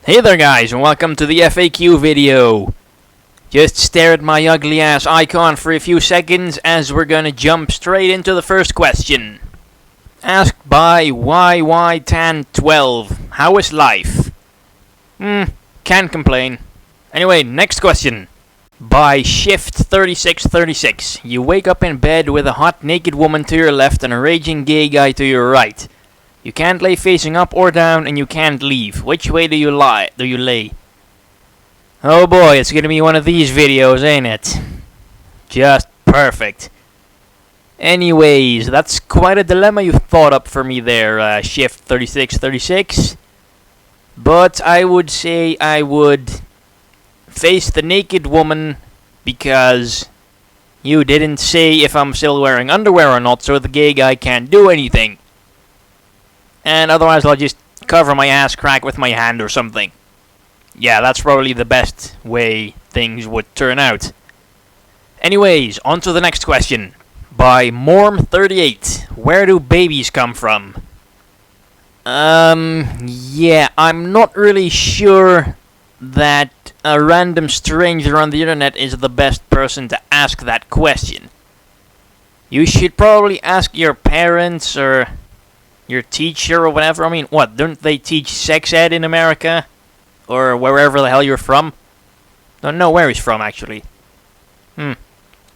Hey there guys, and welcome to the FAQ video. Just stare at my ugly ass icon for a few seconds as we're gonna jump straight into the first question. Asked by YYTan12, how is life? Can't complain. Anyway, next question. By Shift3636, you wake up in bed with a hot naked woman to your left and a raging gay guy to your right. You can't lay facing up or down, and you can't leave. Which way do you lay? Oh boy, it's gonna be one of these videos, ain't it? Just perfect. Anyways, that's quite a dilemma you thought up for me there, Shift3636. But I would say I would face the naked woman because you didn't say if I'm still wearing underwear or not, so the gay guy can't do anything. And otherwise I'll just cover my ass crack with my hand or something. Yeah, that's probably the best way things would turn out. Anyways, on to the next question. By Morm38, where do babies come from? Yeah, I'm not really sure that a random stranger on the internet is the best person to ask that question. You should probably ask your parents or your teacher or whatever. I mean, what, don't they teach sex ed in America? Or wherever the hell you're from? Don't know where he's from, actually.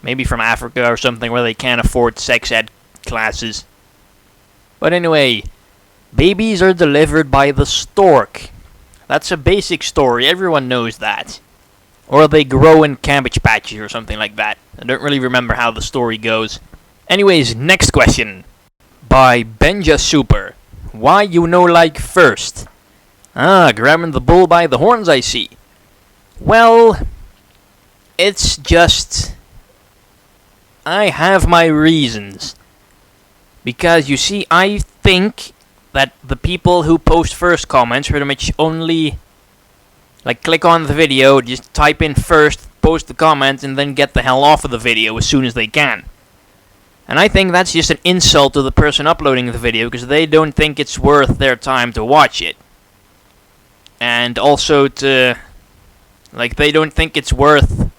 Maybe from Africa or something where they can't afford sex ed classes. But anyway, babies are delivered by the stork. That's a basic story, everyone knows that. Or they grow in cabbage patches or something like that. I don't really remember how the story goes. Anyways, next question. By Benja Super. Why you no like first? Grabbing the bull by the horns, I see. Well, it's just I have my reasons. Because you see, I think that the people who post first comments pretty much only click on the video, just type in first, post the comments, and then get the hell off of the video as soon as they can. And I think that's just an insult to the person uploading the video, because they don't think it's worth their time to watch it. And also they don't think it's worth,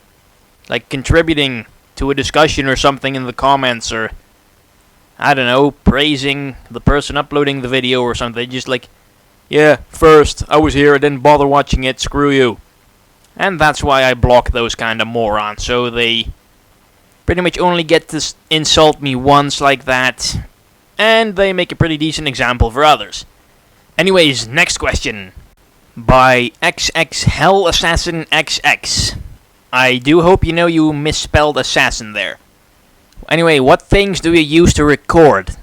contributing to a discussion or something in the comments, or, I don't know, praising the person uploading the video or something. Just yeah, first, I was here, I didn't bother watching it, screw you. And that's why I block those kind of morons, so they pretty much only get to insult me once like that, and they make a pretty decent example for others. Anyways, next question. By xXhellassasinXx. I do hope you know you misspelled assassin there. Anyway, what things do you use to record?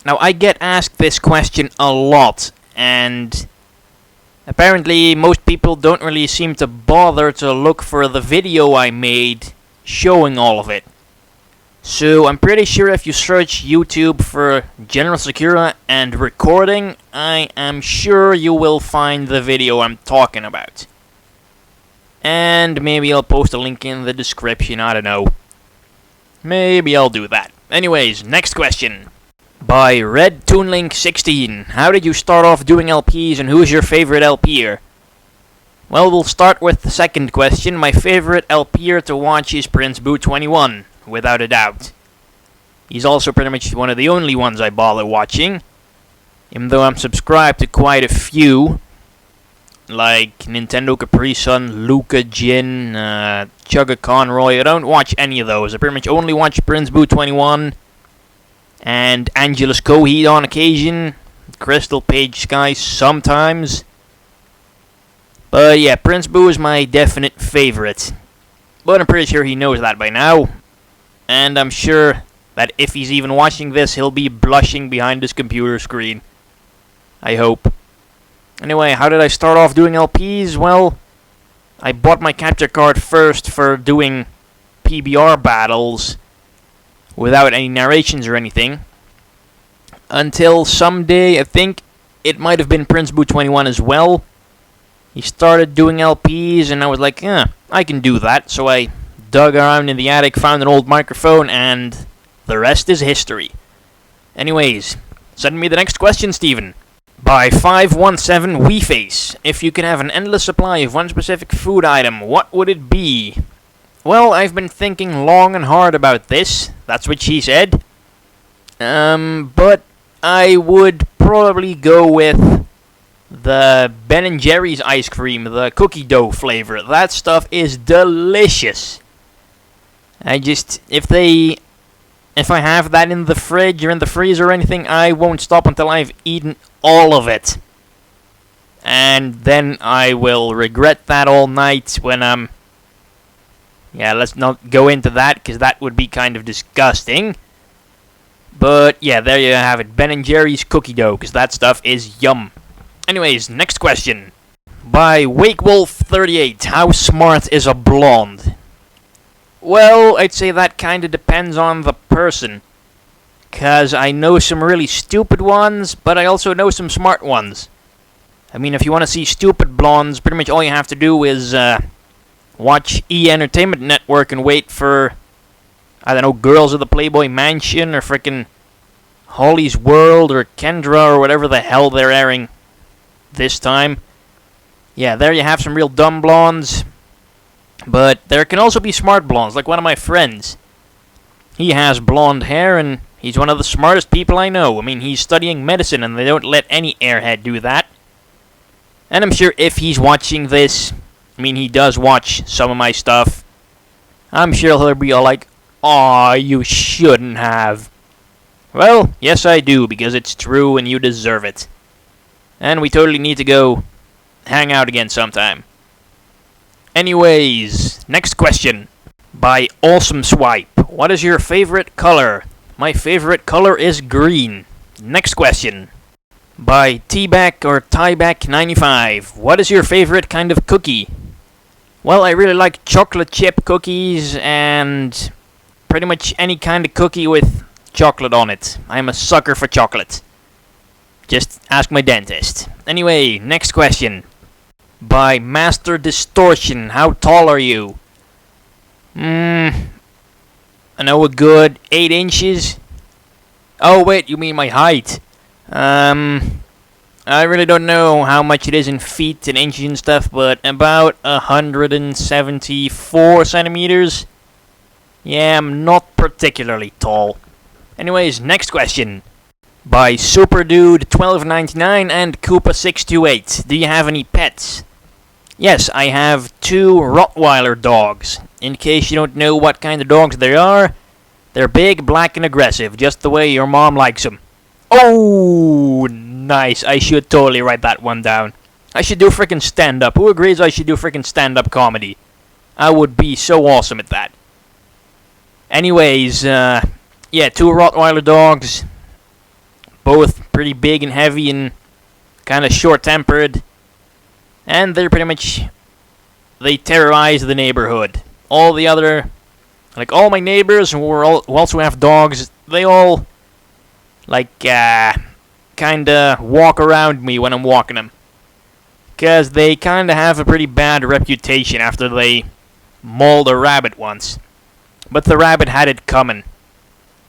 Now, I get asked this question a lot, and apparently most people don't really seem to bother to look for the video I made showing all of it. So, I'm pretty sure if you search YouTube for GeneralSecura's and recording, I am sure you will find the video I'm talking about. And maybe I'll post a link in the description, I don't know. Maybe I'll do that. Anyways, next question. By Red ToonLink16, how did you start off doing LPs and who is your favorite LPer? Well, we'll start with the second question. My favorite LPer to watch is princeBoo21. Without a doubt. He's also pretty much one of the only ones I bother watching. Even though I'm subscribed to quite a few. Like Nintendo Capri Sun, Luca Jin, Chugga Conroy. I don't watch any of those. I pretty much only watch princeBoo21. And Angelus Coheed on occasion. Crystal Page Sky sometimes. But yeah, princeBoo is my definite favorite. But I'm pretty sure he knows that by now. And I'm sure that if he's even watching this, he'll be blushing behind his computer screen. I hope. Anyway, how did I start off doing LPs? Well, I bought my capture card first for doing PBR battles without any narrations or anything. Until someday, I think it might have been princeBoo21 as well. He started doing LPs and I was like, yeah, I can do that. So I dug around in the attic, found an old microphone, and the rest is history. Anyways, send me the next question, Steven. By 517 wiiface, if you could have an endless supply of one specific food item, what would it be? Well, I've been thinking long and hard about this. That's what she said. But I would probably go with the Ben & Jerry's ice cream, the cookie dough flavor. That stuff is delicious. If I have that in the fridge or in the freezer or anything, I won't stop until I've eaten all of it. And then I will regret that all night when yeah, let's not go into that, because that would be kind of disgusting. But yeah, there you have it. Ben & Jerry's cookie dough, because that stuff is yum. Anyways, next question. By WakeWolf38, how smart is a blonde? Well, I'd say that kind of depends on the person. Because I know some really stupid ones, but I also know some smart ones. I mean, if you want to see stupid blondes, pretty much all you have to do is watch E! Entertainment Network and wait for, I don't know, Girls of the Playboy Mansion or frickin' Holly's World or Kendra or whatever the hell they're airing this time. Yeah, there you have some real dumb blondes. But there can also be smart blondes, like one of my friends. He has blonde hair, and he's one of the smartest people I know. I mean, he's studying medicine, and they don't let any airhead do that. And I'm sure if he's watching this, I mean, he does watch some of my stuff, I'm sure he'll be all like, "Aw, you shouldn't have." Well, yes I do, because it's true and you deserve it. And we totally need to go hang out again sometime. Anyways, next question. By Awesome Swipe, what is your favorite color? My favorite color is green. Next question. By Tback or Tieback95, what is your favorite kind of cookie? Well, I really like chocolate chip cookies and pretty much any kind of cookie with chocolate on it. I'm a sucker for chocolate. Just ask my dentist. Anyway, next question. By masterdistortion, how tall are you? I know a good 8 inches. Oh wait, you mean my height? I really don't know how much it is in feet and inches and stuff, but about 174 centimeters. Yeah, I'm not particularly tall. Anyways, next question. By SuperDude1299 and Koopa628, do you have any pets? Yes, I have 2 Rottweiler dogs. In case you don't know what kind of dogs they are, they're big, black, and aggressive, just the way your mom likes them. Oh, nice. I should totally write that one down. I should do frickin' stand-up. Who agrees I should do frickin' stand-up comedy? I would be so awesome at that. Anyways, yeah, 2 Rottweiler dogs. Both pretty big and heavy and kind of short-tempered. And they're pretty much, they terrorize the neighborhood. All the other, like all my neighbors who also have dogs, they all, like, kinda walk around me when I'm walking them. Because they kinda have a pretty bad reputation after they mauled a rabbit once. But the rabbit had it coming.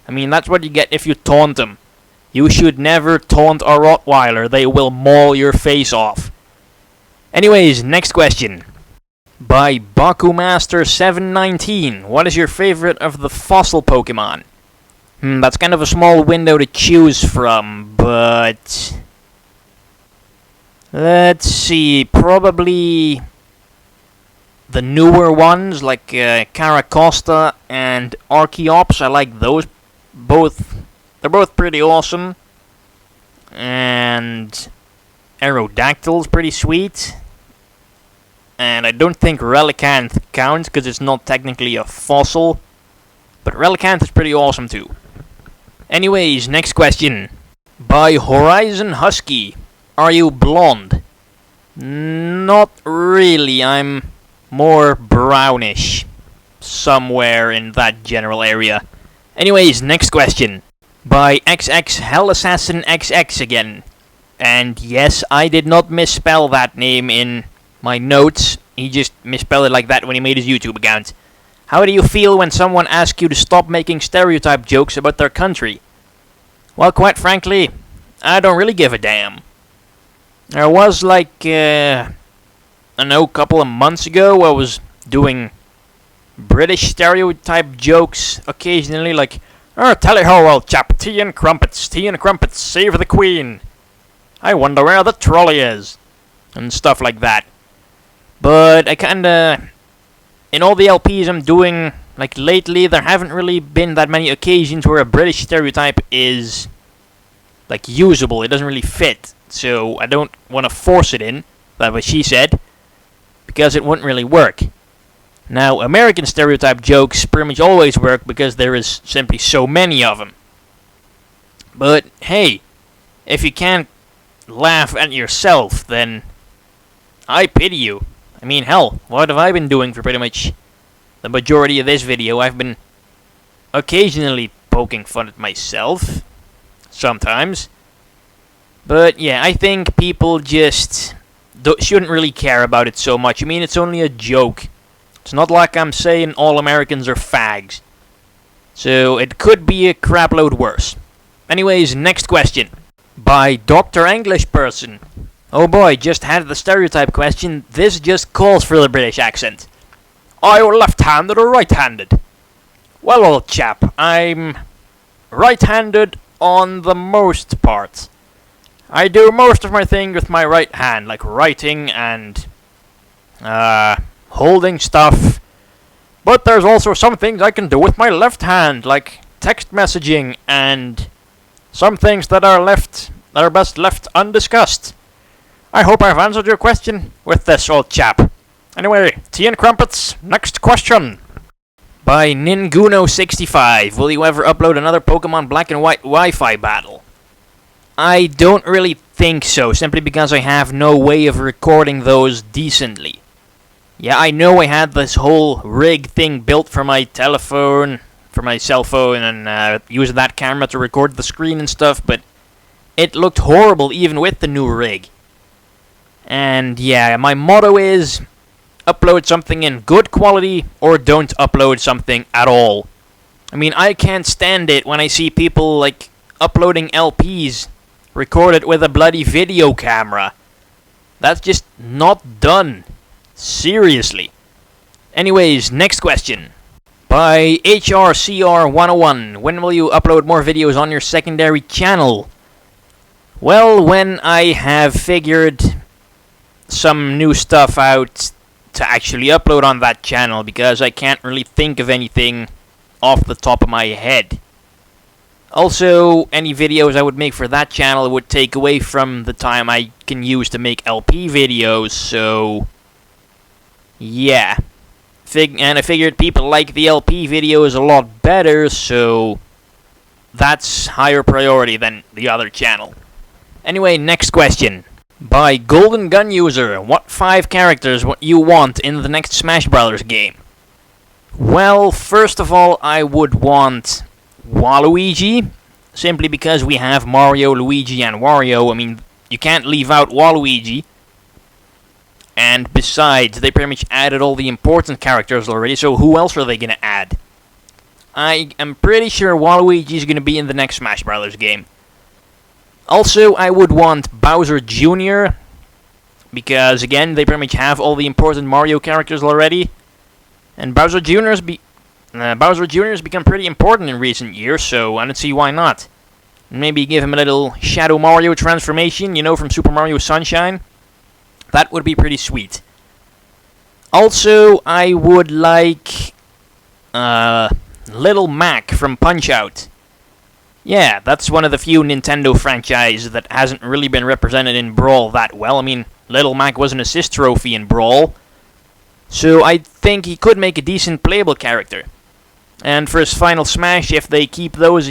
I mean, that's what you get if you taunt them. You should never taunt a Rottweiler, they will maul your face off. Anyways, next question. By BakuMaster719, what is your favorite of the fossil Pokemon? That's kind of a small window to choose from, but let's see, probably the newer ones like Caracosta and Archeops. I like those both. They're both pretty awesome. And Aerodactyl's pretty sweet. And I don't think Relicanth counts because it's not technically a fossil. But Relicanth is pretty awesome too. Anyways, next question. By Horizon Husky, are you blonde? Not really, I'm more brownish. Somewhere in that general area. Anyways, next question. By xXhellassasinXx again. And yes, I did not misspell that name in my notes. He just misspelled it like that when he made his YouTube account. How do you feel when someone asks you to stop making stereotype jokes about their country? Well, quite frankly, I don't really give a damn. There was like, I don't know, a couple of months ago, I was doing British stereotype jokes occasionally, like, "Oh, tally ho, old chap, tea and crumpets, save the Queen. I wonder where the trolley is," and stuff like that. But I kinda, in all the LPs I'm doing, like lately, there haven't really been that many occasions where a British stereotype is, like, usable. It doesn't really fit, so I don't want to force it in, that's what she said, because it wouldn't really work. Now, American stereotype jokes pretty much always work because there is simply so many of them. But hey, if you can't laugh at yourself, then I pity you. I mean, hell, what have I been doing for pretty much the majority of this video? I've been occasionally poking fun at myself, sometimes. But yeah, I think people just shouldn't really care about it so much. I mean, it's only a joke. It's not like I'm saying all Americans are fags. So it could be a crapload worse. Anyways, next question. By DrEnglishperson. Oh boy, just had the stereotype question. This just calls for the British accent. Are you left-handed or right-handed? Well, old chap, I'm right-handed on the most part. I do most of my thing with my right hand, like writing and holding stuff. But there's also some things I can do with my left hand, like text messaging and some things that are best left undiscussed. I hope I've answered your question with this, old chap. Anyway, tea and crumpets, next question. By Ninguno65, will you ever upload another Pokemon Black and White Wi-Fi battle? I don't really think so, simply because I have no way of recording those decently. Yeah, I know I had this whole rig thing built for my telephone, for my cell phone, and using that camera to record the screen and stuff, but it looked horrible even with the new rig. And yeah, my motto is upload something in good quality or don't upload something at all. I mean, I can't stand it when I see people like uploading LPs recorded with a bloody video camera. That's just not done. Seriously. Anyways, next question. By HRCR101, when will you upload more videos on your secondary channel? Well, when I have figured some new stuff out to actually upload on that channel, because I can't really think of anything off the top of my head. Also, any videos I would make for that channel would take away from the time I can use to make LP videos, so yeah. And I figured people like the LP videos a lot better, so that's higher priority than the other channel. Anyway, next question. By goldengunuser, what 5 characters you want in the next Smash Brothers game? Well, first of all, I would want Waluigi, simply because we have Mario, Luigi, and Wario. I mean, you can't leave out Waluigi. And besides, they pretty much added all the important characters already, so who else are they gonna add? I am pretty sure Waluigi is gonna be in the next Smash Brothers game. Also, I would want Bowser Jr., because again, they pretty much have all the important Mario characters already. And Bowser Jr. has become pretty important in recent years, so I don't see why not. Maybe give him a little Shadow Mario transformation, you know, from Super Mario Sunshine. That would be pretty sweet. Also, I would like Little Mac from Punch-Out! Yeah, that's one of the few Nintendo franchises that hasn't really been represented in Brawl that well. I mean, Little Mac was an assist trophy in Brawl, so I think he could make a decent playable character. And for his final Smash, if they keep those,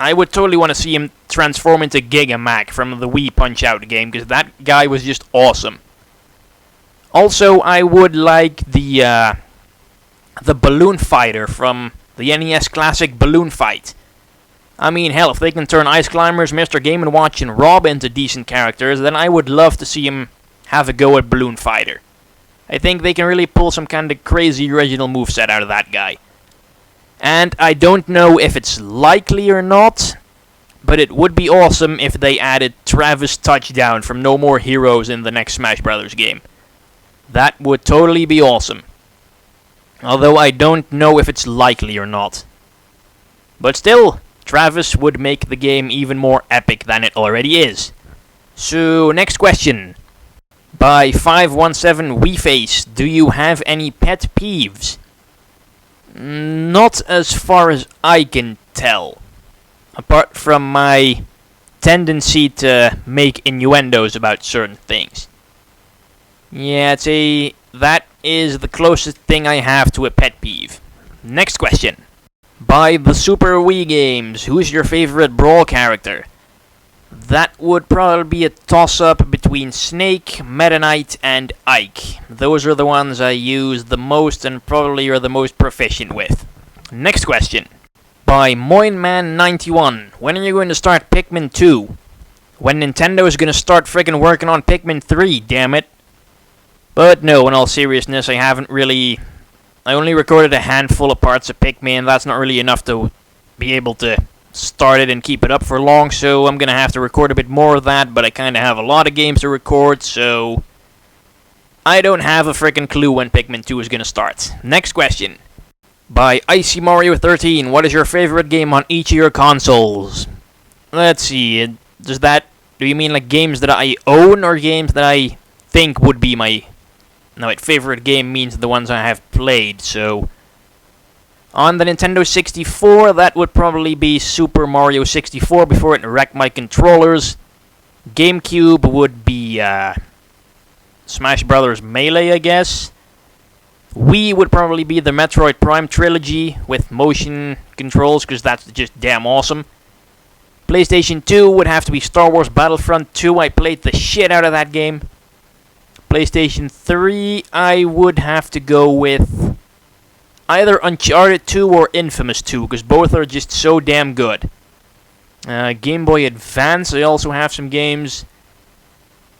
I would totally want to see him transform into Gigamac from the Wii Punch-Out game, because that guy was just awesome. Also, I would like the Balloon Fighter from the NES classic Balloon Fight. I mean, hell, if they can turn Ice Climbers, Mr. Game & Watch, and Rob into decent characters, then I would love to see him have a go at Balloon Fighter. I think they can really pull some kind of crazy original moveset out of that guy. And I don't know if it's likely or not, but it would be awesome if they added Travis Touchdown from No More Heroes in the next Smash Brothers game. That would totally be awesome. Although I don't know if it's likely or not. But still, Travis would make the game even more epic than it already is. So, next question. By 517 wiiface, do you have any pet peeves? Not as far as I can tell. Apart from my tendency to make innuendos about certain things. Yeah, that is the closest thing I have to a pet peeve. Next question. By the Super Wii games, who's your favorite Brawl character? That would probably be a toss-up between Snake, Meta Knight, and Ike. Those are the ones I use the most and probably are the most proficient with. Next question. By Moinman91, when are you going to start Pikmin 2? When Nintendo is going to start friggin' working on Pikmin 3, damn it. But no, in all seriousness, I only recorded a handful of parts of Pikmin. That's not really enough to be able to start it and keep it up for long, so I'm going to have to record a bit more of that, but I kind of have a lot of games to record, so I don't have a frickin' clue when Pikmin 2 is going to start. Next question. By Icy Mario 13, what is your favorite game on each of your consoles? Let's see, do you mean like games that I own or games that I think would be my... No, wait, favorite game means the ones I have played, so... On the Nintendo 64, that would probably be Super Mario 64 before it wrecked my controllers. GameCube would be Smash Brothers Melee, I guess. Wii would probably be the Metroid Prime trilogy with motion controls, because that's just damn awesome. PlayStation 2 would have to be Star Wars Battlefront 2. I played the shit out of that game. PlayStation 3, I would have to go with either Uncharted 2 or Infamous 2, because both are just so damn good. Game Boy Advance, I also have some games.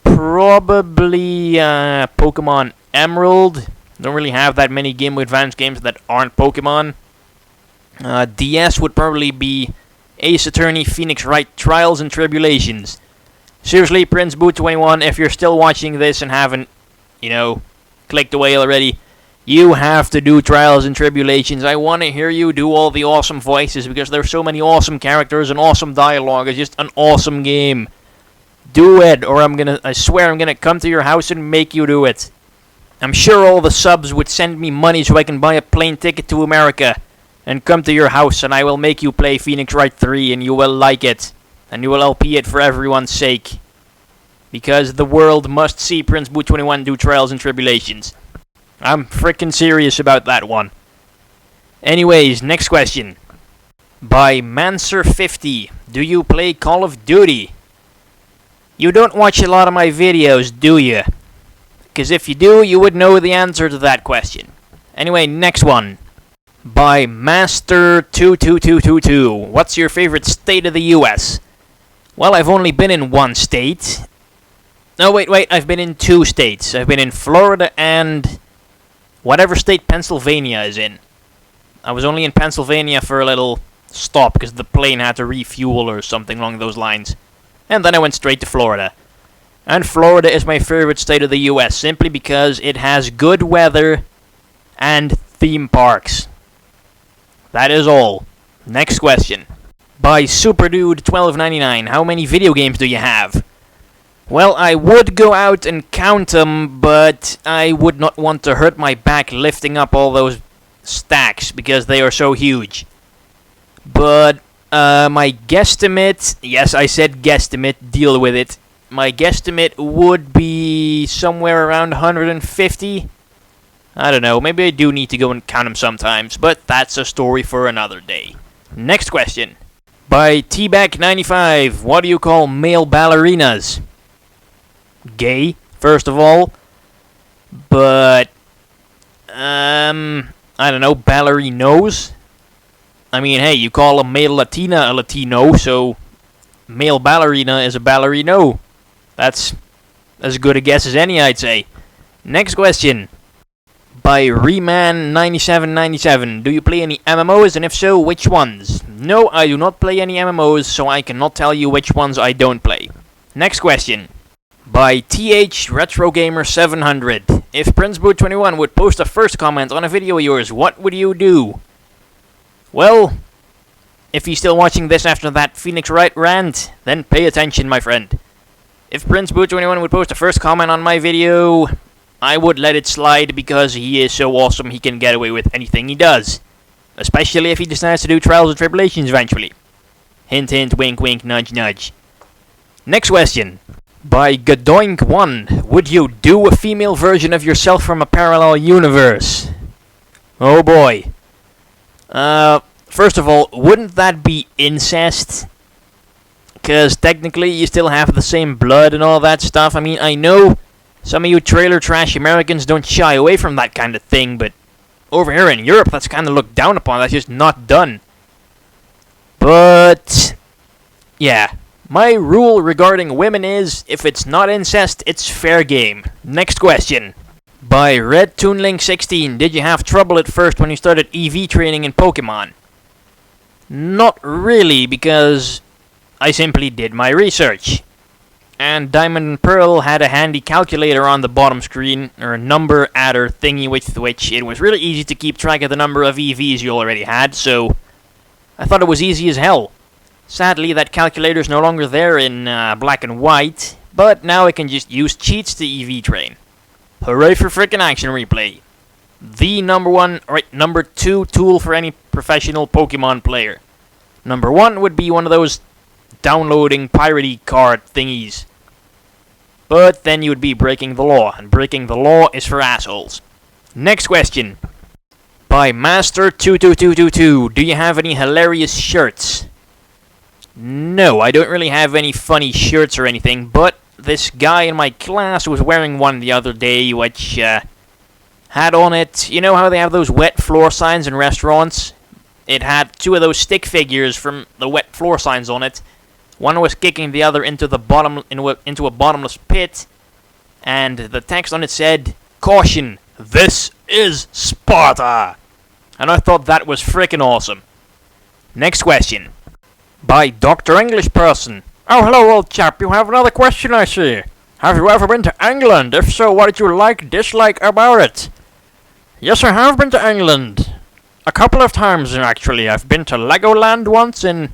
Probably Pokemon Emerald. Don't really have that many Game Boy Advance games that aren't Pokemon. DS would probably be Ace Attorney, Phoenix Wright, Trials and Tribulations. Seriously, Prince Boo21, if you're still watching this and haven't, clicked away already, you have to do Trials and Tribulations. I want to hear you do all the awesome voices because there's so many awesome characters and awesome dialogue. It's just an awesome game. Do it, or I swear I'm gonna come to your house and make you do it. I'm sure all the subs would send me money so I can buy a plane ticket to America and come to your house, and I will make you play Phoenix Wright 3 and you will like it. And you will LP it for everyone's sake. Because the world must see Prince Boo21 do Trials and Tribulations. I'm frickin' serious about that one. Anyways, next question. By Manser50, do you play Call of Duty? You don't watch a lot of my videos, do you? Because if you do, you would know the answer to that question. Anyway, next one. By Master22222, what's your favorite state of the US? Well, I've only been in one state. No, wait, I've been in two states. I've been in Florida and whatever state Pennsylvania is in. I was only in Pennsylvania for a little stop because the plane had to refuel or something along those lines. And then I went straight to Florida. And Florida is my favorite state of the US simply because it has good weather and theme parks. That is all. Next question. By SuperDude1299, how many video games do you have? Well, I would go out and count them, but I would not want to hurt my back lifting up all those stacks because they are so huge. But my guesstimate, yes, I said guesstimate, deal with it. My guesstimate would be somewhere around 150. I don't know, maybe I do need to go and count them sometimes, but that's a story for another day. Next question. By Tback95, what do you call male ballerinas? Gay, first of all. But, I don't know, ballerinos? I mean, hey, you call a male Latina a Latino, so male ballerina is a ballerino. That's as good a guess as any, I'd say. Next question. By Reman9797, do you play any MMOs, and if so, which ones? No, I do not play any MMOs, so I cannot tell you which ones I don't play. Next question. By THRetroGamer700. If PrinceBoot21 would post a first comment on a video of yours, what would you do? Well, if he's still watching this after that Phoenix Wright rant, then pay attention, my friend. If PrinceBoot21 would post a first comment on my video, I would let it slide because he is so awesome he can get away with anything he does. Especially if he decides to do Trials and Tribulations eventually. Hint hint, wink wink, nudge nudge. Next question. By Gadoink1, would you do a female version of yourself from a parallel universe? Oh boy. First of all, wouldn't that be incest? Because technically you still have the same blood and all that stuff. I mean, I know some of you trailer trash Americans don't shy away from that kind of thing, but over here in Europe that's kind of looked down upon. That's just not done. But yeah. My rule regarding women is, if it's not incest, it's fair game. Next question. By Red ToonLink16, did you have trouble at first when you started EV training in Pokemon? Not really, because I simply did my research. And Diamond and Pearl had a handy calculator on the bottom screen, or a number adder thingy with which it was really easy to keep track of the number of EVs you already had, so I thought it was easy as hell. Sadly, that calculator is no longer there in black and white, but now I can just use cheats to EV train. Hooray for frickin' action replay. The number 2 tool for any professional Pokemon player. Number 1 would be one of those downloading piratey card thingies. But then you would be breaking the law, and breaking the law is for assholes. Next question. By Master22222, do you have any hilarious shirts? No, I don't really have any funny shirts or anything, but this guy in my class was wearing one the other day, which had on it, you know how they have those wet floor signs in restaurants? It had 2 of those stick figures from the wet floor signs on it. One was kicking the other into a bottomless pit, and the text on it said, "Caution, this is Sparta!" And I thought that was frickin' awesome. Next question. By DrEnglishperson. Oh, hello, old chap. You have another question, I see. Have you ever been to England? If so, what did you like, dislike about it? Yes, I have been to England. A couple of times, actually. I've been to Legoland once in...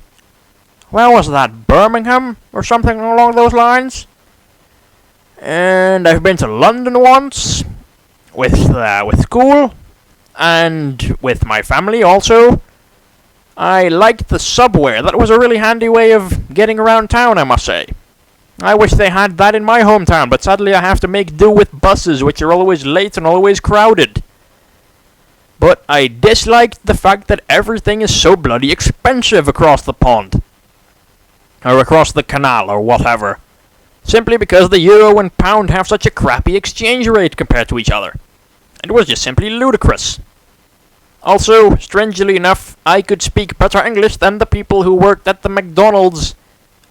where was that? Birmingham? Or something along those lines? And I've been to London once. With school. And with my family, also. I liked the subway. That was a really handy way of getting around town, I must say. I wish they had that in my hometown, but sadly I have to make do with buses, which are always late and always crowded. But I disliked the fact that everything is so bloody expensive across the pond. Or across the canal, or whatever. Simply because the euro and pound have such a crappy exchange rate compared to each other. It was just simply ludicrous. Also, strangely enough, I could speak better English than the people who worked at the McDonald's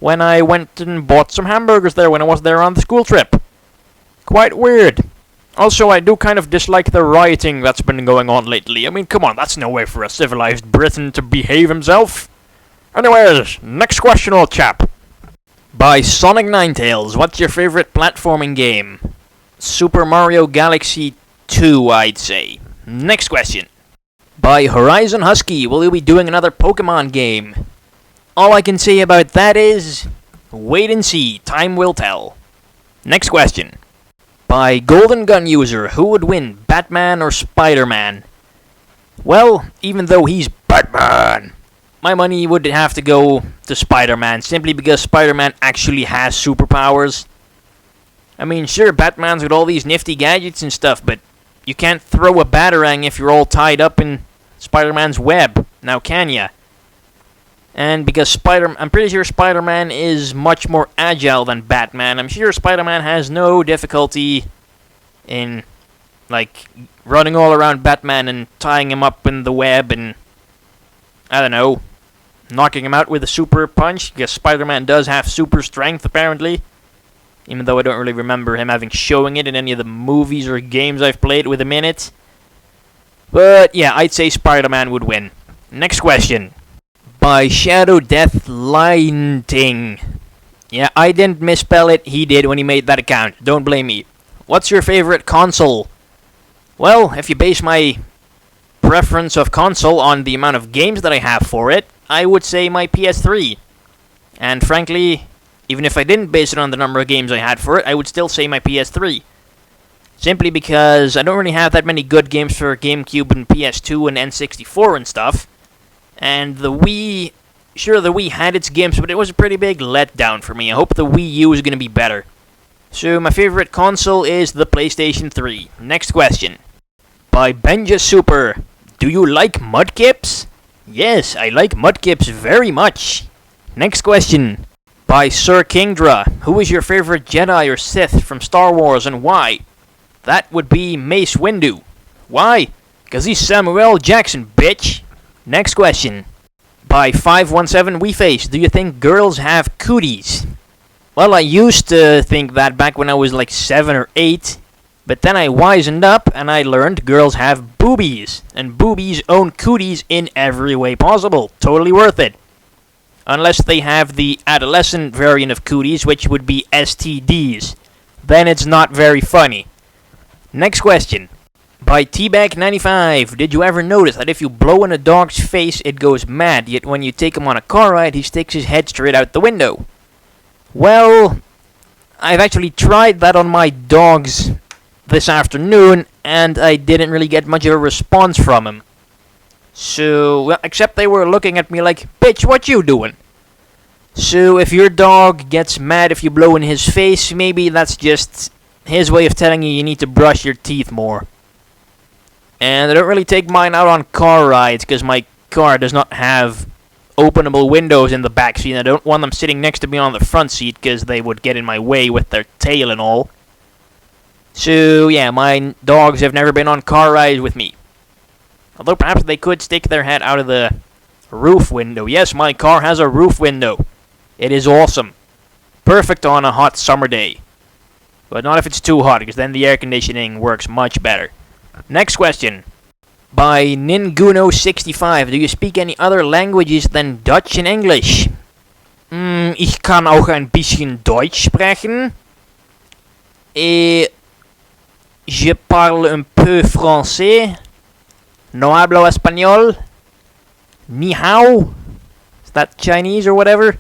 when I went and bought some hamburgers there when I was there on the school trip. Quite weird. Also, I do kind of dislike the rioting that's been going on lately. I mean, come on, that's no way for a civilized Briton to behave himself. Anyways, next question, old chap. By SonicNine Tails, what's your favorite platforming game? Super Mario Galaxy 2, I'd say. Next question. By Horizon Husky, will you be doing another Pokemon game? All I can say about that is, wait and see, time will tell. Next question. By goldengunuser, who would win, Batman or Spider-Man? Well, even though he's Batman, my money would have to go to Spider-Man, simply because Spider-Man actually has superpowers. I mean, sure, Batman's got all these nifty gadgets and stuff, but you can't throw a batarang if you're all tied up in Spider-Man's web, now can ya? And because I'm pretty sure Spider-Man is much more agile than Batman, I'm sure Spider-Man has no difficulty in, like, running all around Batman and tying him up in the web and, I don't know, knocking him out with a super punch, because Spider-Man does have super strength, apparently. Even though I don't really remember him showing it in any of the movies or games I've played with him in it. But yeah, I'd say Spider-Man would win. Next question. By Shadow DeathLighnting. Yeah, I didn't misspell it, he did when he made that account. Don't blame me. What's your favorite console? Well, if you base my preference of console on the amount of games that I have for it, I would say my PS3. And frankly, even if I didn't base it on the number of games I had for it, I would still say my PS3. Simply because I don't really have that many good games for GameCube and PS2 and N64 and stuff. And the Wii, sure, the Wii had its games, but it was a pretty big letdown for me. I hope the Wii U is going to be better. So my favorite console is the PlayStation 3. Next question. By Benja Super. Do you like mudkips? Yes, I like mudkips very much. Next question. By Sir Kingdra. Who is your favorite Jedi or Sith from Star Wars and why? That would be Mace Windu. Why? Because he's Samuel Jackson, bitch. Next question. By 517 wiiface. Do you think girls have cooties? Well, I used to think that back when I was like 7 or 8. But then I wisened up and I learned girls have boobies. And boobies own cooties in every way possible. Totally worth it. Unless they have the adolescent variant of cooties, which would be STDs. Then it's not very funny. Next question. By Teabag95. Did you ever notice that if you blow in a dog's face, it goes mad, yet when you take him on a car ride, he sticks his head straight out the window? Well, I've actually tried that on my dogs this afternoon, and I didn't really get much of a response from him. So, well, except they were looking at me like, bitch, what you doing? So, if your dog gets mad if you blow in his face, maybe that's just his way of telling you need to brush your teeth more. And I don't really take mine out on car rides, because my car does not have openable windows in the back seat, and I don't want them sitting next to me on the front seat, because they would get in my way with their tail and all. So, yeah, my dogs have never been on car rides with me. Although perhaps they could stick their head out of the roof window. Yes, my car has a roof window. It is awesome. Perfect on a hot summer day. But not if it's too hot, because then the air conditioning works much better. Next question. By Ninguno65. Do you speak any other languages than Dutch and English? Ich kann auch ein bisschen Deutsch sprechen. Je parle un peu français. No hablo español. Ni hao. Is that Chinese or whatever?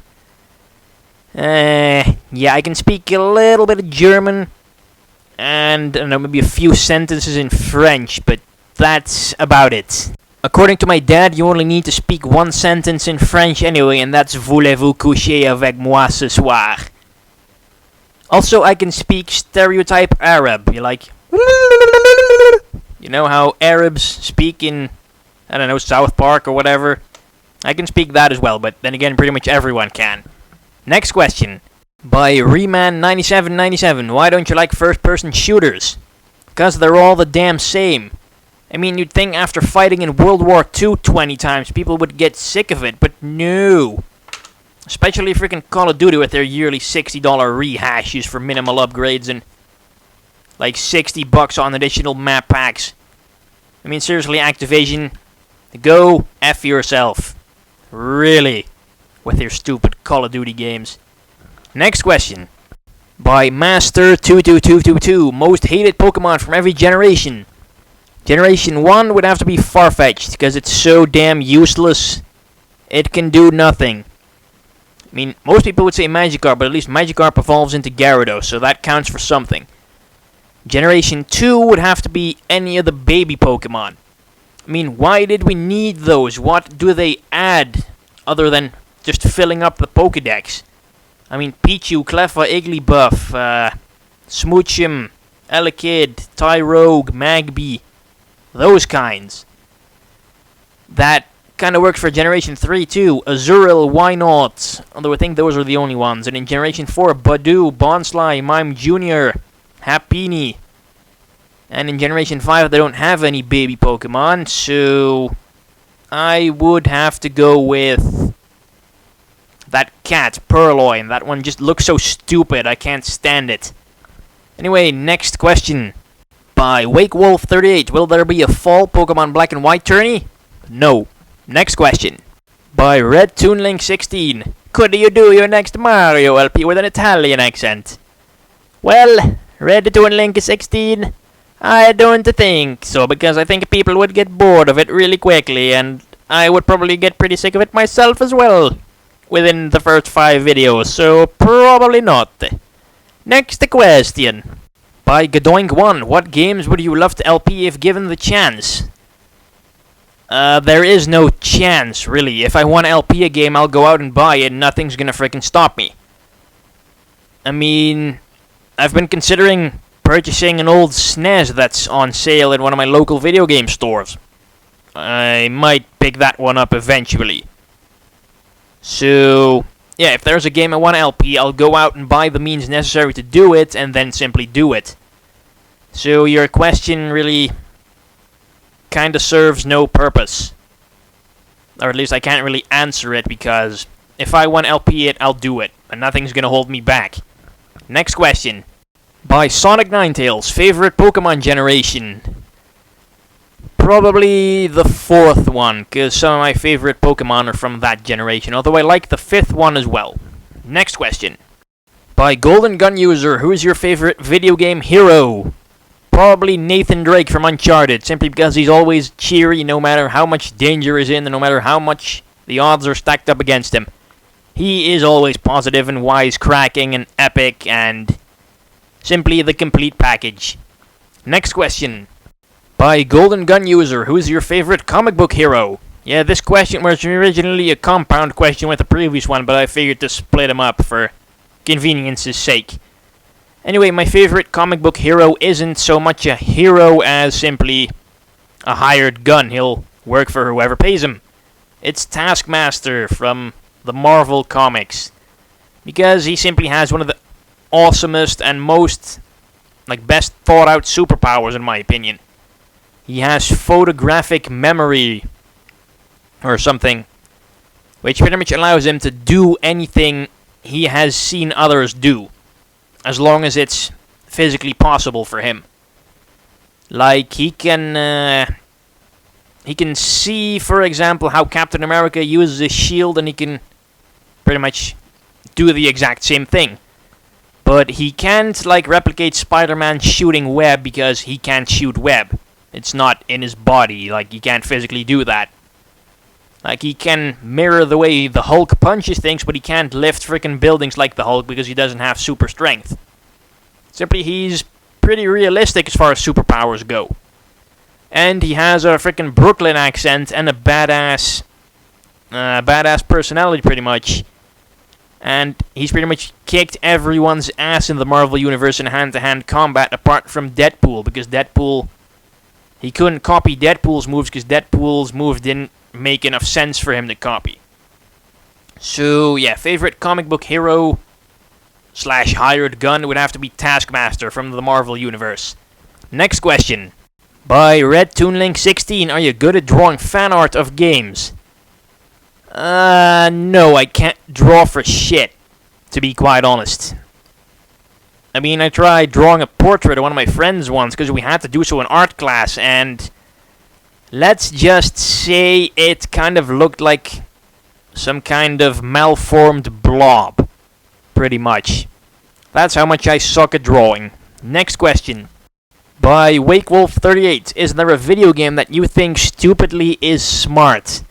Yeah, I can speak a little bit of German. And, I don't know, maybe a few sentences in French, but that's about it. According to my dad, you only need to speak one sentence in French anyway, and that's Voulez-vous coucher avec moi ce soir? Also, I can speak stereotype Arab. You like... You know how Arabs speak in, I don't know, South Park or whatever? I can speak that as well, but then again, pretty much everyone can. Next question. By Reman9797. Why don't you like first-person shooters? Because they're all the damn same. I mean, you'd think after fighting in World War II 20 times, people would get sick of it, but no. Especially freaking Call of Duty with their yearly $60 rehashes for minimal upgrades and like $60 on additional map packs. I mean, seriously, Activision, go F yourself. Really. With your stupid Call of Duty games. Next question. By Master22222. Most hated Pokemon from every generation. Generation 1 would have to be Farfetch'd, because it's so damn useless. It can do nothing. I mean, most people would say Magikarp, but at least Magikarp evolves into Gyarados, so that counts for something. Generation 2 would have to be any of the baby Pokemon. I mean, why did we need those? What do they add, other than just filling up the Pokedex? I mean, Pichu, Cleffa, Igglybuff, Smoochum, Elekid, Tyrogue, Magby, those kinds. That kind of works for Generation 3 too. Azurill, why not? Although I think those are the only ones. And in Generation 4, Badoo, Bonsly, Mime Jr., Happiny. And in Generation 5, they don't have any baby Pokemon, so I would have to go with that cat, Purloin. That one just looks so stupid, I can't stand it. Anyway, next question. By WakeWolf38. Will there be a fall Pokemon Black and White tourney? No. Next question. By Red ToonLink16. Could you do your next Mario LP with an Italian accent? Well, Red ToonLink16, I don't think so, because I think people would get bored of it really quickly, and I would probably get pretty sick of it myself as well within the first 5 videos, so probably not. Next question. By Gadoink1, what games would you love to LP if given the chance? There is no chance, really. If I want to LP a game, I'll go out and buy it, and nothing's gonna frickin' stop me. I mean, I've been considering purchasing an old SNES that's on sale in one of my local video game stores. I might pick that one up eventually. So, yeah, if there's a game I want to LP, I'll go out and buy the means necessary to do it, and then simply do it. So your question really kinda serves no purpose. Or at least I can't really answer it, because if I want to LP it, I'll do it, and nothing's gonna hold me back. Next question. By SonicNine Tails, favorite Pokemon generation? Probably the 4th one, because some of my favorite Pokemon are from that generation, although I like the 5th one as well. Next question. By goldengunuser, who's your favorite video game hero? Probably Nathan Drake from Uncharted, simply because he's always cheery no matter how much danger is in and no matter how much the odds are stacked up against him. He is always positive and wisecracking and epic and simply the complete package. Next question. By goldengunuser, who's your favorite comic book hero? Yeah, this question was originally a compound question with the previous one, but I figured to split them up for convenience's sake. Anyway, my favorite comic book hero isn't so much a hero as simply a hired gun. He'll work for whoever pays him. It's Taskmaster from the Marvel comics, because he simply has one of the awesomest and most, best thought out superpowers in my opinion. He has photographic memory or something, which pretty much allows him to do anything he has seen others do, as long as it's physically possible for him. Like, he can see, for example, how Captain America uses his shield, and he can pretty much do the exact same thing. But he can't, replicate Spider-Man shooting web, because he can't shoot web. It's not in his body, he can't physically do that. He can mirror the way the Hulk punches things, but he can't lift frickin' buildings like the Hulk because he doesn't have super strength. Simply, he's pretty realistic as far as superpowers go. And he has a frickin' Brooklyn accent and a badass personality, pretty much. And he's pretty much kicked everyone's ass in the Marvel Universe in hand-to-hand combat, apart from Deadpool, because Deadpool, he couldn't copy Deadpool's moves because Deadpool's moves didn't make enough sense for him to copy. So, yeah, favorite comic book hero / hired gun would have to be Taskmaster from the Marvel Universe. Next question. By Red ToonLink16, are you good at drawing fan art of games? No, I can't draw for shit, to be quite honest. I mean, I tried drawing a portrait of one of my friends once because we had to do so in art class, and let's just say it kind of looked like some kind of malformed blob, pretty much. That's how much I suck at drawing. Next question. By WakeWolf38, is there a video game that you think stupidly is smart?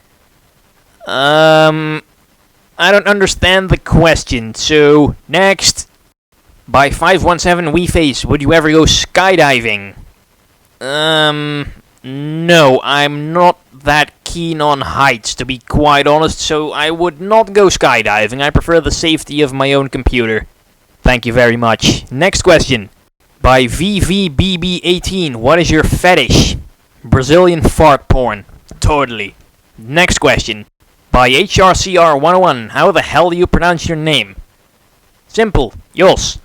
I don't understand the question, so next. By 517 wiiface, would you ever go skydiving? No, I'm not that keen on heights, to be quite honest, so I would not go skydiving. I prefer the safety of my own computer. Thank you very much. Next question. By VVBB18, what is your fetish? Brazilian fart porn. Totally. Next question. By HRCR101, how the hell do you pronounce your name? Simple. Jos.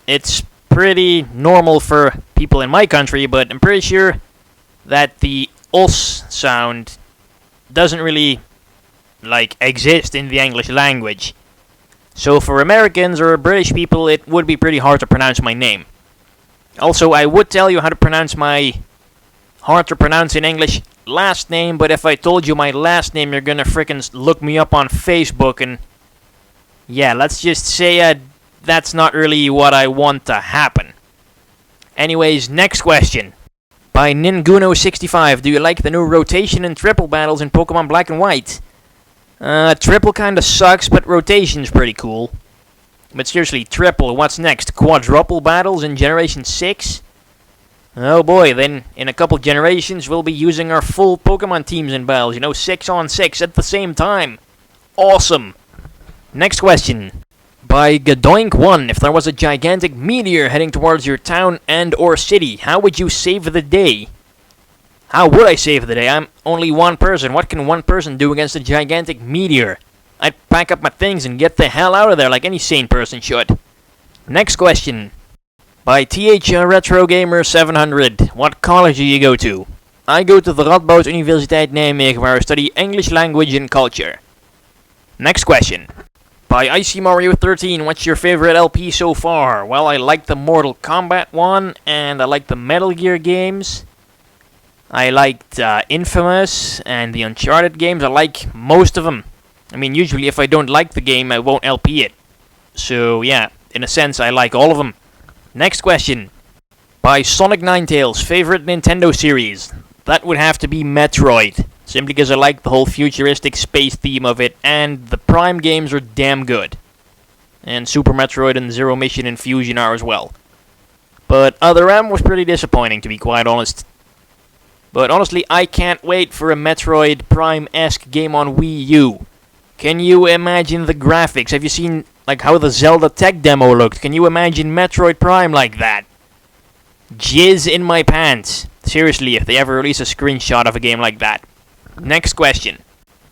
It's pretty normal for people in my country, but I'm pretty sure that the os sound doesn't really, exist in the English language. So for Americans or British people, it would be pretty hard to pronounce my name. Also, I would tell you how to pronounce my hard to pronounce in English last name, but if I told you my last name, you're gonna frickin' look me up on Facebook, and yeah, let's just say that's not really what I want to happen. Anyways, next question. By Ninguno65, do you like the new rotation and triple battles in Pokemon Black and White? Triple kinda sucks, but rotation's pretty cool. But seriously, triple, what's next? Quadruple battles in Generation 6? Oh boy, then in a couple generations we'll be using our full Pokemon teams in battles, 6 on 6 at the same time. Awesome! Next question. By Gadoink1, if there was a gigantic meteor heading towards your town and or city, how would you save the day? How would I save the day? I'm only one person. What can one person do against a gigantic meteor? I'd pack up my things and get the hell out of there like any sane person should. Next question. By THRetroGamer700, what college do you go to? I go to the Radboud Universiteit Nijmegen, where I study English language and culture. Next question. By ICMario13, what's your favorite LP so far? Well, I like the Mortal Kombat one, and I like the Metal Gear games. I liked Infamous and the Uncharted games. I like most of them. I mean, usually if I don't like the game, I won't LP it. So, yeah, in a sense, I like all of them. Next question. By SonicNine Tails, favorite Nintendo series? That would have to be Metroid. Simply because I like the whole futuristic space theme of it, and the Prime games are damn good. And Super Metroid and Zero Mission and Fusion are as well. But Other M was pretty disappointing, to be quite honest. But honestly, I can't wait for a Metroid Prime-esque game on Wii U. Can you imagine the graphics? Have you seen how the Zelda tech demo looked? Can you imagine Metroid Prime like that? Jizz in my pants. Seriously, if they ever release a screenshot of a game like that. Next question.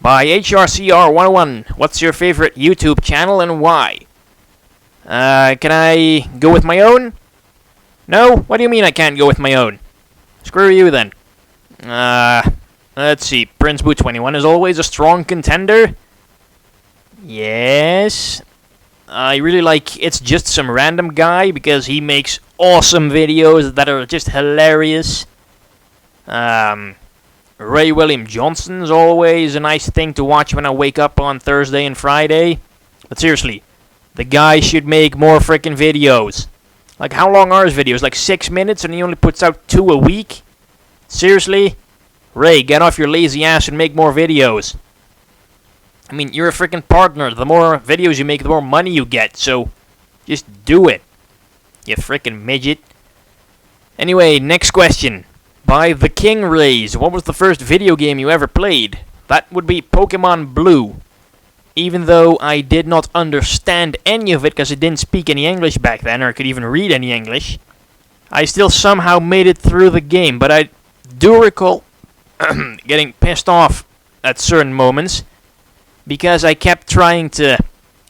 By HRCR101, what's your favorite YouTube channel and why? Can I go with my own? No? What do you mean I can't go with my own? Screw you then. Let's see. Prince Boo 21 is always a strong contender. Yes. I really like It's Just Some Random Guy because he makes awesome videos that are just hilarious. Ray William Johnson's always a nice thing to watch when I wake up on Thursday and Friday. But seriously, the guy should make more frickin' videos. Like, how long are his videos? Like 6 minutes and he only puts out 2 a week? Seriously? Ray, get off your lazy ass and make more videos. I mean, you're a freaking partner. The more videos you make, the more money you get. So, just do it. You freaking midget. Anyway, next question. By TheKingraze, what was the first video game you ever played? That would be Pokemon Blue. Even though I did not understand any of it because I didn't speak any English back then, or could even read any English, I still somehow made it through the game. But I do recall getting pissed off at certain moments because I kept trying to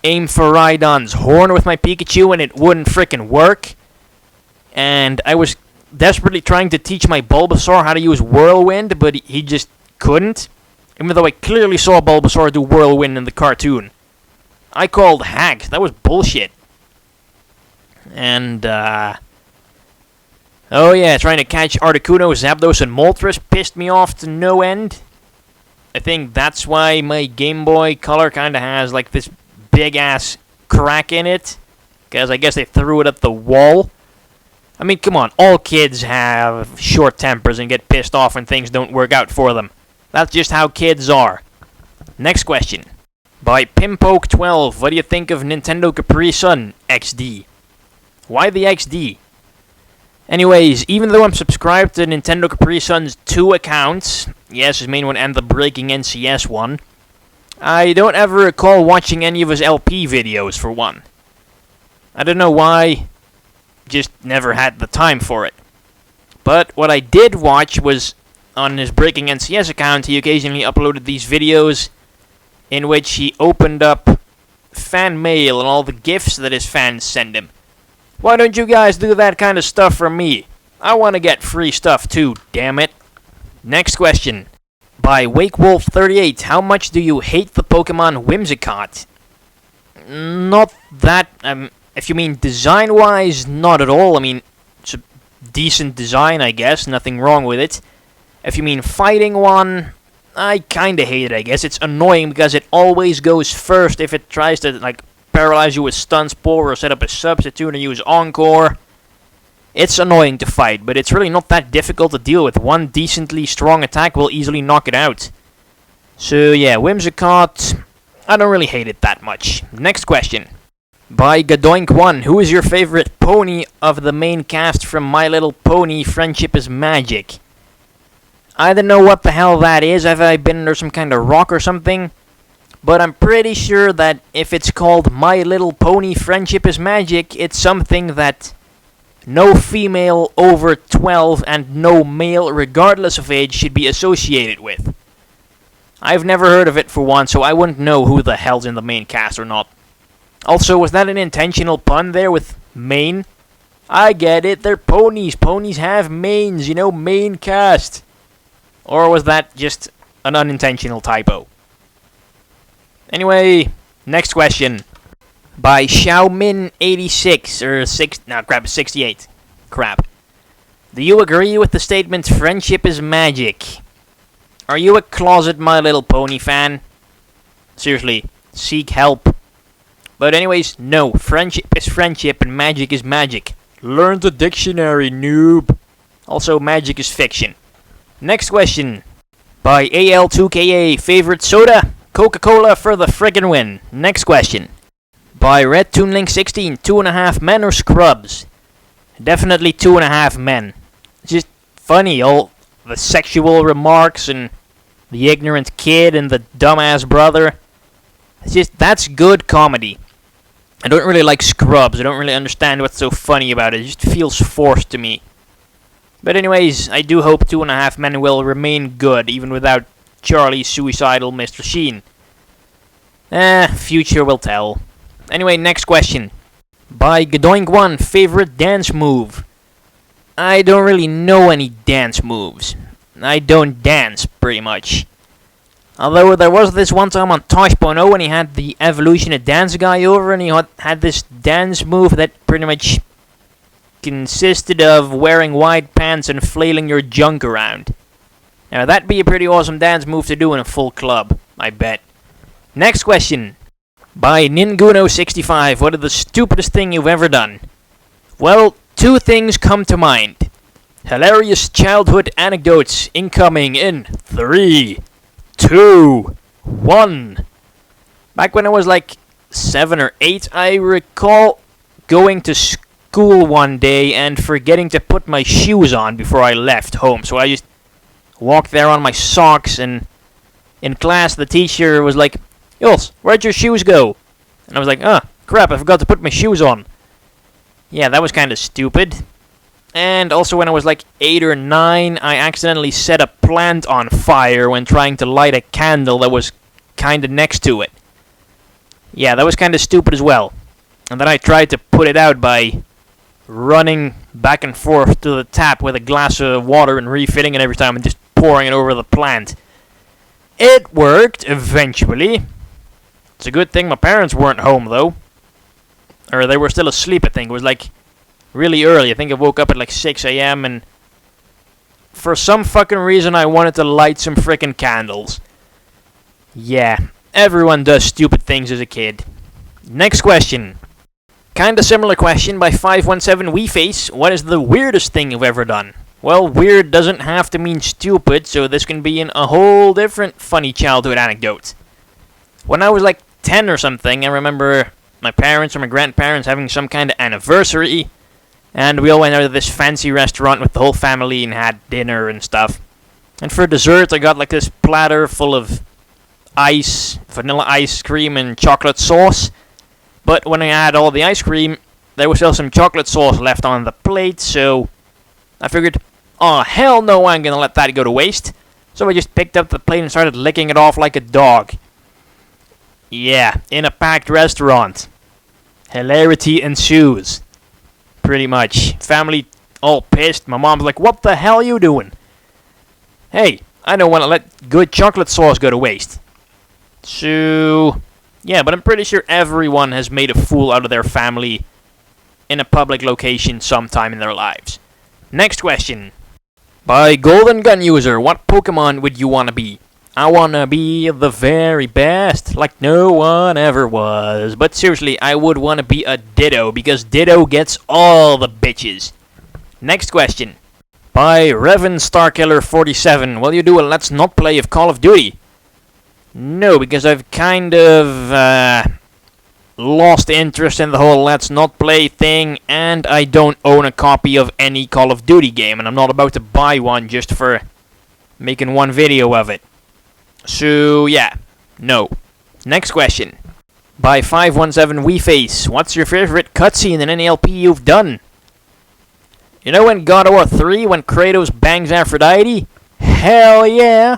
aim for Rhydon's horn with my Pikachu and it wouldn't frickin' work. And I was desperately trying to teach my Bulbasaur how to use Whirlwind, but he just couldn't. Even though I clearly saw Bulbasaur do Whirlwind in the cartoon. I called hack. That was bullshit. And, oh yeah, trying to catch Articuno, Zapdos, and Moltres pissed me off to no end. I think that's why my Game Boy Color kinda has, like, this big-ass crack in it. Because I guess they threw it at the wall. I mean, come on, all kids have short tempers and get pissed off when things don't work out for them. That's just how kids are. Next question. By pimpoke12, what do you think of Nintendo Capri Sun XD? Why the XD? Anyways, even though I'm subscribed to Nintendo Capri Sun's 2 accounts, yes, his main one and the Breaking NCS one, I don't ever recall watching any of his LP videos, for one. I don't know why, just never had the time for it. But what I did watch was, on his Breaking NCS account, he occasionally uploaded these videos in which he opened up fan mail and all the gifts that his fans send him. Why don't you guys do that kind of stuff for me? I want to get free stuff too, damn it. Next question. By WakeWolf38, how much do you hate the Pokemon Whimsicott? Not that, if you mean design-wise, not at all. I mean, it's a decent design, I guess, nothing wrong with it. If you mean fighting one, I kinda hate it, I guess. It's annoying because it always goes first if it tries to, like, paralyze you with stun spore or set up a substitute and use encore. It's annoying to fight, but it's really not that difficult to deal with. One decently strong attack will easily knock it out. So yeah, Whimsicott, I don't really hate it that much. Next question. By Gadoink1, who is your favorite pony of the main cast from My Little Pony Friendship is Magic? I don't know what the hell that is. Have I been under some kind of rock or something? But I'm pretty sure that if it's called My Little Pony Friendship is Magic, it's something that no female over 12 and no male, regardless of age, should be associated with. I've never heard of it for one, so I wouldn't know who the hell's in the main cast or not. Also, was that an intentional pun there with main? I get it, they're ponies. Ponies have mains, you know, main cast. Or was that just an unintentional typo? Anyway, next question. By Xiaomin86, or 68. Crap. Do you agree with the statement, friendship is magic? Are you a closet My Little Pony fan? Seriously, seek help. But anyways, no, friendship is friendship and magic is magic. Learn the dictionary, noob. Also, magic is fiction. Next question. By AL2KA, favorite soda? Coca-Cola for the friggin' win. Next question. By Red ToonLink16, 2.5 men or scrubs? Definitely 2.5 men. It's just funny, all the sexual remarks and the ignorant kid and the dumbass brother. It's just, that's good comedy. I don't really like scrubs. I don't really understand what's so funny about it. It just feels forced to me. But anyways, I do hope 2.5 men will remain good, even without Charlie's suicidal Mr. Sheen. Future will tell. Anyway, next question. By Gadoink1, favorite dance move? I don't really know any dance moves. I don't dance, pretty much. Although there was this one time on Tosh.0 when he had the Evolution of Dance guy over and he had this dance move that pretty much consisted of wearing wide pants and flailing your junk around. Now that'd be a pretty awesome dance move to do in a full club, I bet. Next question. By Ninguno65, what is the stupidest thing you've ever done? Well, two things come to mind. Hilarious childhood anecdotes incoming in 3, 2, 1. Back when I was like 7 or 8, I recall going to school one day and forgetting to put my shoes on before I left home. So I just walked there on my socks, and in class the teacher was like, "Jules, where'd your shoes go?" And I was like, "Oh, crap, I forgot to put my shoes on." Yeah, that was kind of stupid. And also when I was like 8 or 9, I accidentally set a plant on fire when trying to light a candle that was kind of next to it. Yeah, that was kind of stupid as well. And then I tried to put it out by running back and forth to the tap with a glass of water and refilling it every time and just pouring it over the plant. It worked, eventually. It's a good thing my parents weren't home, though. Or they were still asleep, I think. It was like really early. I think I woke up at like 6 a.m. and for some fucking reason I wanted to light some frickin' candles. Yeah, everyone does stupid things as a kid. Next question. Kinda similar question by 517 wiiface. What is the weirdest thing you've ever done? Well, weird doesn't have to mean stupid, so this can be in a whole different funny childhood anecdote. When I was like 10 or something, I remember my parents or my grandparents having some kind of anniversary, and we all went out to this fancy restaurant with the whole family and had dinner and stuff. And for dessert, I got like this platter full of ice, vanilla ice cream and chocolate sauce. But when I had all the ice cream, there was still some chocolate sauce left on the plate, so I figured, oh hell no, I'm gonna let that go to waste. So I just picked up the plate and started licking it off like a dog. Yeah, in a packed restaurant. Hilarity ensues. Pretty much. Family all pissed. My mom's like, "What the hell are you doing?" Hey, I don't want to let good chocolate sauce go to waste. So yeah, but I'm pretty sure everyone has made a fool out of their family in a public location sometime in their lives. Next question. By goldengunuser, what Pokemon would you wanna be? I wanna be the very best, like no one ever was. But seriously, I would wanna be a Ditto, because Ditto gets all the bitches. Next question. By Revan STARKiller47, will you do a Let's Not Play of Call of Duty? No, because I've kind of lost interest in the whole Let's Not Play thing, and I don't own a copy of any Call of Duty game, and I'm not about to buy one just for making one video of it. So, yeah, no. Next question. By 517 wiiface, what's your favorite cutscene in any LP you've done? You know in God of War 3 when Kratos bangs Aphrodite? Hell yeah!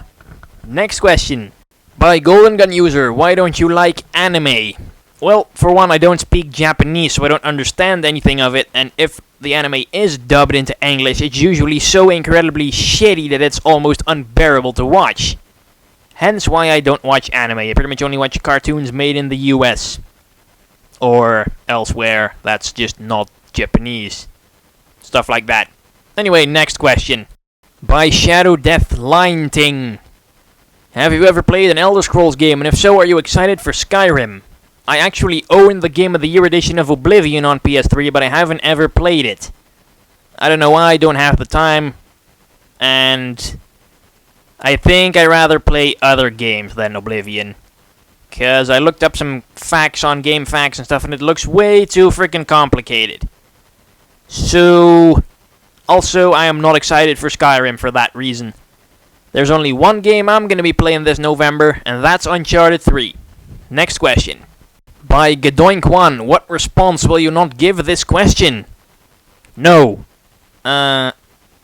Next question. By goldengunuser, why don't you like anime? Well, for one, I don't speak Japanese, so I don't understand anything of it, and if the anime is dubbed into English, it's usually so incredibly shitty that it's almost unbearable to watch. Hence why I don't watch anime. I pretty much only watch cartoons made in the US. Or elsewhere, that's just not Japanese. Stuff like that. Anyway, next question. By Shadow DeathLighnting. Have you ever played an Elder Scrolls game, and if so, are you excited for Skyrim? I actually own the Game of the Year edition of Oblivion on PS3, but I haven't ever played it. I don't know why, I don't have the time. And I think I'd rather play other games than Oblivion. Because I looked up some facts on GameFAQs and stuff, and it looks way too freaking complicated. So, also, I am not excited for Skyrim for that reason. There's only one game I'm going to be playing this November, and that's Uncharted 3. Next question. By Gadoink1, what response will you not give this question? No.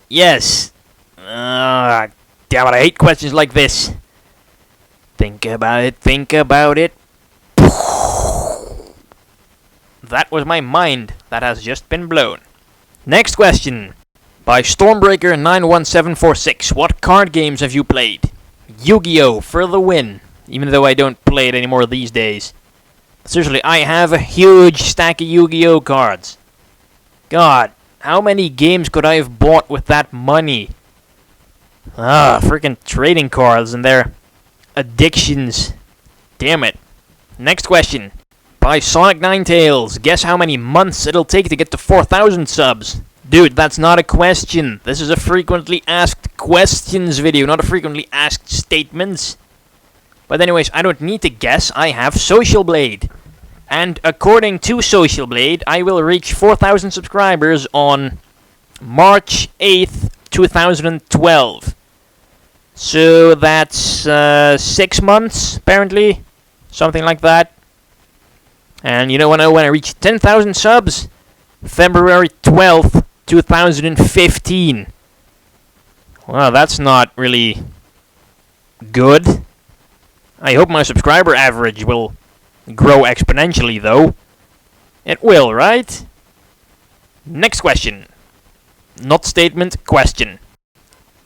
Yes. Damn it, I hate questions like this. Think about it, think about it. That was my mind that has just been blown. Next question. By Stormbreaker91746, what card games have you played? Yu-Gi-Oh! For the win. Even though I don't play it anymore these days. Seriously, I have a huge stack of Yu-Gi-Oh! Cards. God, how many games could I have bought with that money? Freaking trading cards and their addictions. Damn it. Next question. By SonicNine Tails, guess how many months it'll take to get to 4,000 subs? Dude, that's not a question. This is a frequently asked questions video, not a frequently asked statements. But anyways, I don't need to guess. I have Social Blade. And according to Social Blade, I will reach 4,000 subscribers on March 8th, 2012. So that's 6 months, apparently. Something like that. And you know when I reach 10,000 subs? February 12th, 2015. Well, that's not really good. I hope my subscriber average will grow exponentially, though. It will, right? Next question. Not statement, question.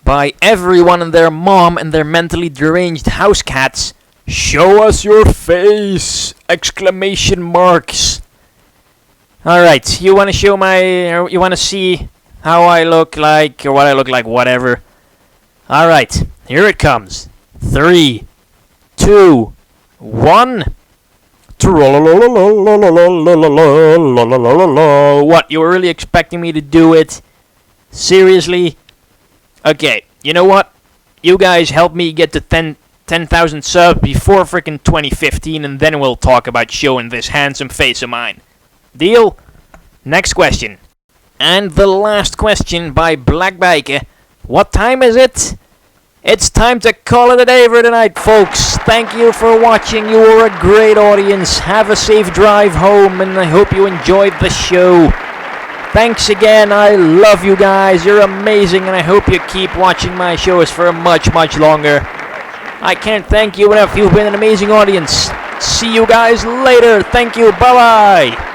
By everyone and their mom and their mentally deranged housecats, show us your face! Exclamation marks. Alright, you wanna show you wanna see how I look like, or what I look like, whatever. Alright, here it comes. 3, 2, 1. What, you were really expecting me to do it? Seriously? Okay, you know what? You guys help me get to 10,000 subs before frickin' 2015, and then we'll talk about showing this handsome face of mine. Deal? Next question. And the last question by BlackBeike. What time is it? It's time to call it a day for tonight, folks. Thank you for watching. You were a great audience. Have a safe drive home, and I hope you enjoyed the show. Thanks again. I love you guys. You're amazing, and I hope you keep watching my shows for much, much longer. I can't thank you enough. You've been an amazing audience. See you guys later. Thank you. Bye-bye.